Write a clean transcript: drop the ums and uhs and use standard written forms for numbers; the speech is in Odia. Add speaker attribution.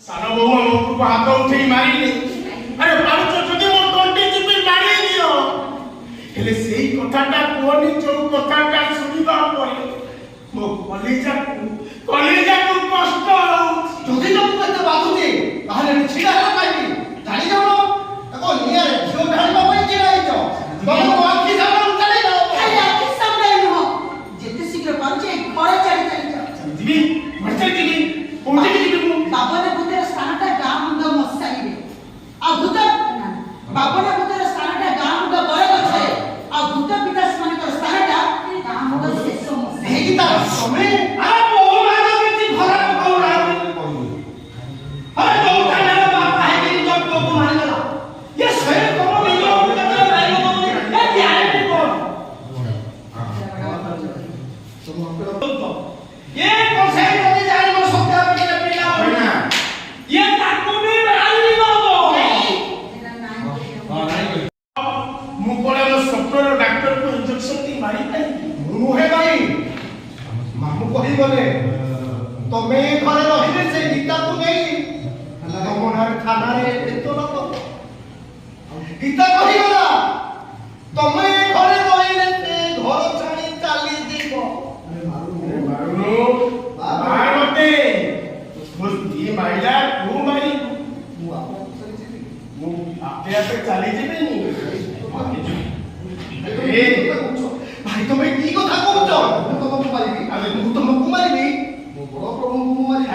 Speaker 1: ସାନ ବୋହୂ ଆମ ଉପରକୁ ହାତ ଉଠେଇ ମାରିଲେ, ଆରେ ପାରୁଛ ଯଦି ମୋ ତଣ୍ଟି ଚିପି ମାରି ଦିଅ। ହେଲେ ସେଇ କଥାଟା କୁହନି ଯୋଉ କଥାଟା ଶୁଣିବା ପରେ ମୋ କଲିଜାକୁ କଷ୍ଟ ହଉଛି।
Speaker 2: ଯଦି ତମକୁ ଏତେ ବାଧୁଛି ତାହେଲେ ଛିଡ଼ା ହେଲା କାହିଁକି? ଜାଣି ଯାଉନ ତାକୁ ନିଆଁରେ ଝିଅ ଢାଳିବା ପାଇଁ ଛିଡ଼ା ହେଇଛ। ତମ ଆଖି ସାମ୍ନାରୁ ଚାଲି ଯାଅ।
Speaker 3: ଖାଲି ଆଖି ସାମ୍ନାରେ ନୁହଁ, ଯେତେ ଶୀଘ୍ର ପାରୁଛି ଏ ଘରେ ଚାଲି ଚାଲିଛ।
Speaker 1: ଯିବି ଘରେ ଯିବି କୋଉଠିକି ଯିବି ମୁଁ?
Speaker 3: ବାବନା ଭୂତର ସ୍ଥାନଟା ଗାଁ ମୁଣ୍ଡ ମଶାଣିରେ, ଆଉ ବାବନା ଭୂତର ସ୍ଥାନଟା ଗାଁ ମୁଣ୍ଡ ବରଗଛରେ, ଆଉ ଭୂତ ପିତାସ ମାନଙ୍କର ସ୍ଥାନଟା ଗାଁ ମୁଣ୍ଡ ଶେଷ ମଶାଣି।
Speaker 2: ଏହି ତା ସମୟ କହିଗଲେ ତମେ ଘରେ ରହିଲେ ସେ ଗୀତାକୁ ନେଇ ତମ ଥାନାରେ ଗୀତା କହିଗଲା ତମେ ଘରେ ରହିଲେ ସେ ଘର ଛାଡ଼ି ଚାଲିଯିବ।
Speaker 1: ଚାଲିଯିବେନି
Speaker 2: ଭାଇ ତମେ କି କଥା କହୁଛ? ମୁଁ ତମକୁ ମାରିବି, ମୁଁ ତମକୁ ମାରିବି, ମୋ ବଡ ପ୍ରଭୁଙ୍କୁ ମୁଁ ମାରିବି।